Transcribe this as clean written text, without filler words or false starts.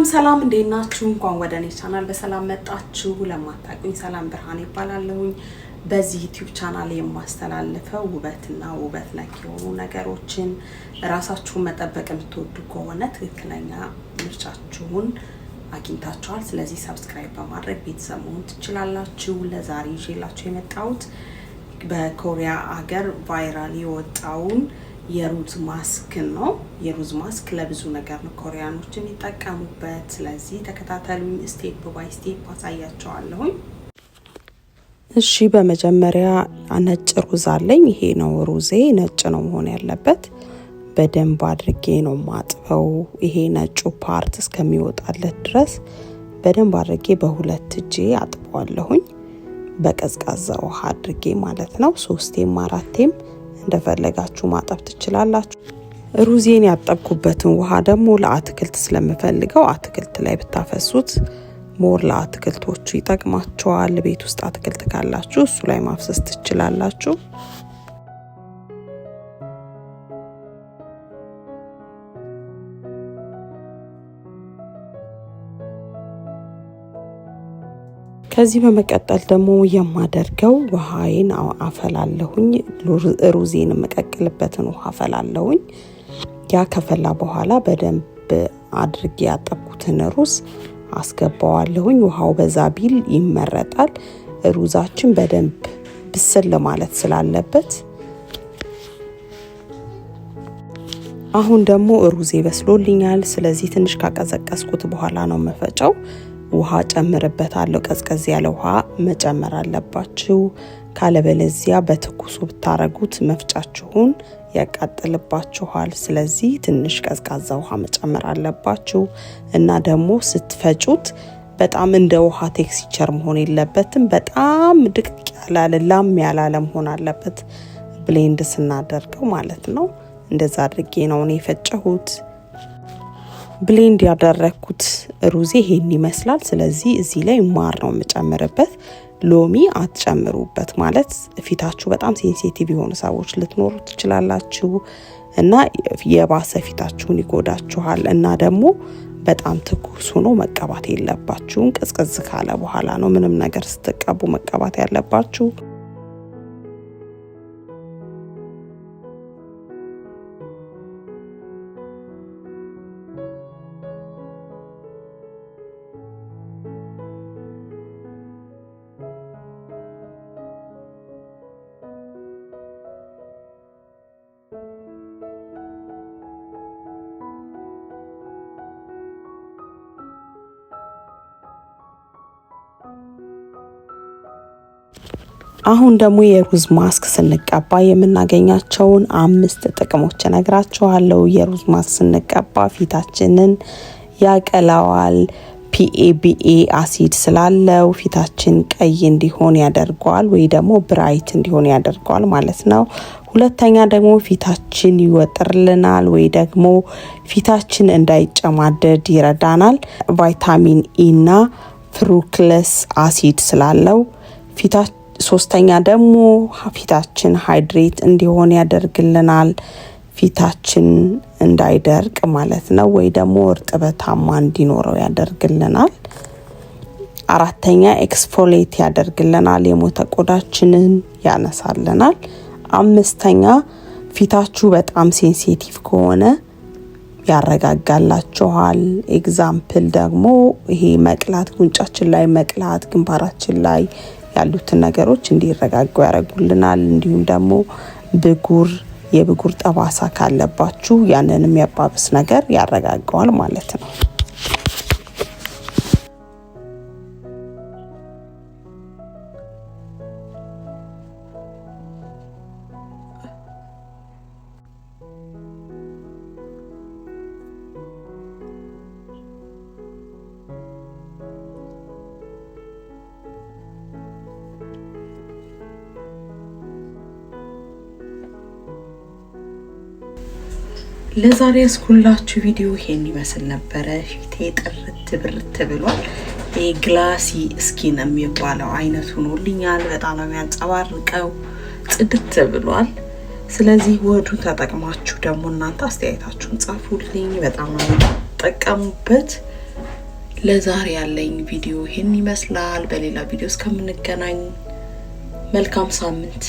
ሰላም እንዴት ናችሁ? እንኳን ወደ እኔ ቻናል በሰላም መጣችሁ። ለማታውቁኝ ሰላም ብርሃን ይባላለሁኝ። በዚህ ዩቲዩብ ቻናል የማስተላልፈው ውበትና ውበት ነክ የሆኑ ነገሮችን ራሳችሁን መጠበቅ የምትወዱ ከሆነ ትክክለኛ ምርጫችሁን አግኝታችኋል። ስለዚህ ሰብስክራይብ በማድረግ ቤተሰብ መሆን ትችላላችሁ። ለዛሬ ይዤላችሁ የመጣሁት በኮሪያ ሀገር ቫይራል የወጣውን የሩዝ ማስክ ነው። የሩዝ ማስክ ለብዙ ነገር ነው ኮሪያኖች የሚጠቀሙበት። ስለዚህ ተከታተሉኝ፣ ስቴፕ ባይ ስቴፕ አሳያችኋለሁ። እሺ፣ በመጀመሪያ ነጭ ሩዝ አለኝ። ይሄ ነው ሩዜ፣ ነጭ ነው መሆን ያለበት። በደንብ አድርጌ ነው ማጥበው። ይሄ ነጩ ፓርት እስከሚወጣለት ድረስ በደንብ አድርጌ በሁለት እጄ አጥበዋለሁኝ። በቀዝቃዛ ውሃ አድርጌ ማለት ነው። 3ቴም 4ቴም እንደፈለጋችሁ ማጠብ ትችላላችሁ። ሩዜን ያጠብኩበትን ውሃ ደግሞ ለአትክልት ስለምፈልገው አትክልት ላይ ብታፈሱት ሞር ለአትክልቶቹ ይጠቅማቸዋል። ቤት ውስጥ አትክልት ካላችሁ እሱ ላይ ማፍሰስ ትችላላችሁ። ከዚህ በመቀጠል ደግሞ የማደርገው ውሃዬን አፈላለሁኝ። ሩዜን መቀቀልበትን ውሃ አፈላለሁኝ። ያ ከፈላ በኋላ በደንብ አድርጌ ያጠብኩትን ሩዝ አስገባዋለሁኝ። ውሃው በዛ ቢል ይመረጣል። ሩዛችን በደንብ ብስል ማለት ስላለበት። አሁን ደግሞ ሩዜ በስሎልኛል። ስለዚህ ትንሽ ካቀዘቀዝኩት በኋላ ነው መፈጨው። ውሃ ጨምርበታለሁ። ቀዝቀዝ ያለ ውሃ መጨመር አለባችሁ። ካለበለዚያ በትኩሱ ብታረጉት መፍጫችሁን ያቃጥልባችኋል። ስለዚህ ትንሽ ቀዝቃዛ ውሃ መጨመር አለባችሁ እና ደግሞ ስትፈጩት በጣም እንደ ውሃ ቴክስቸር መሆን የለበትም። በጣም ድቅቅ ያላለ ላም ያላለ መሆን አለበት፣ ብሌንድ ስናደርገው ማለት ነው። እንደዛ አድርጌ ነው እኔ የፈጨሁት። ብሌንድ ያደረኩት ሩዜ ይሄን ይመስላል። ስለዚህ እዚህ ላይ ማር ነው የምጨምርበት። ሎሚ አትጨምሩበት። ማለት ፊታችሁ በጣም ሴንሲቲቭ የሆኑ ሰዎች ልትኖሩ ትችላላችሁ እና የባሰ ፊታችሁን ይጎዳችኋል። እና ደግሞ በጣም ትኩስ ሆኖ መቀባት የለባችሁም። ቅዝቅዝ ካለ በኋላ ነው ምንም ነገር ስትቀቡ መቀባት ያለባችሁ። አሁን ደግሞ የሩዝ ማስክ ስንቀባ የምናገኛቸውን 5 ጥቅሞች እነግራችኋለሁ። የሩዝ ማስክ ስንቀባ ፊታችንን ያቀላዋል። PABA አሲድ ስላለው ፊታችን ቀይ እንዲሆን ያደርገዋል፣ ወይ ደግሞ ብራይት እንዲሆን ያደርገዋል ማለት ነው። ሁለተኛ ደግሞ ፊታችን ይወጥርልናል፣ ወይ ደግሞ ፊታችን እንዳይጨማደድ ይረዳናል። ቫይታሚን E እና ፍሩክለስ አሲድ ስላለው ፊታችን። ሶስተኛ ደግሞ ፊታችን ሃይድሬት እንዲሆን ያደርግልናል፣ ፊታችን እንዳይደርቅ ማለት ነው፣ ወይ ደግሞ እርጥበታማ እንዲኖረው ያደርግልናል። አራተኛ ኤክስፎሌት ያደርግልናል፣ የሞተ ቆዳችንን ያነሳልናል። አምስተኛ ፊታችሁ በጣም ሴንሲቲቭ ከሆነ ያረጋጋላችኋል። ኤግዛምፕል ደግሞ ይሄ መቅላት፣ ጉንጫችን ላይ መቅላት፣ ግንባራችን ላይ ያሉትን ነገሮች እንዲረጋጉ ያደርጉልናል። እንዲሁም ደግሞ የብጉር ጠባሳ ካለባችሁ ያንንም የሚያባብስ ነገር ያረጋጋዋል ማለት ነው። ለዛሬ ያስኩላችሁ ቪዲዮ ይሄን ይመስል ነበር። ፊቴ ጥርት ብርት ብሏል። ግላሲ ስኪን የሚባለው አይነት ሆኖልኛል። በጣም ነው የሚያንጸባርቀው፣ ጽድት ብሏል። ስለዚህ ወዱ ተጠቅማችሁ ደግሞ እናንተ አስተያየታችሁን ጻፉልኝ። በጣም ነው ተጠቀሙበት። ለዛሬ ያለኝ ቪዲዮ ይሄን ይመስላል። በሌላ ቪዲዮ እስከምንገናኝ መልካም ሳምንት።